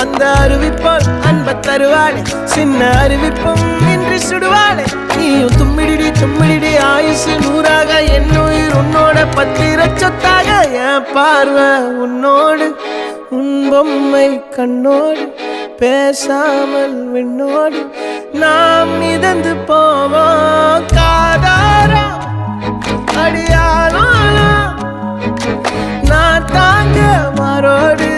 அந்த அறிவிப்போல் அன்ப தருவாளே சின்ன அறிவிப்பும் இன்று சுடுவாளே நீயும் தும்மிடி ஆயுசு நூறாக என் உயிர் உன்னோட பத்திர சொத்தாக என் பார்வை உன்னோடு உன் பொம்மை கண்ணோடு பேசாமல் விண்ணோடு நாம் மிதந்து போவோம் காதாரா அடியானாலும் நான் தாங்க மாறோடு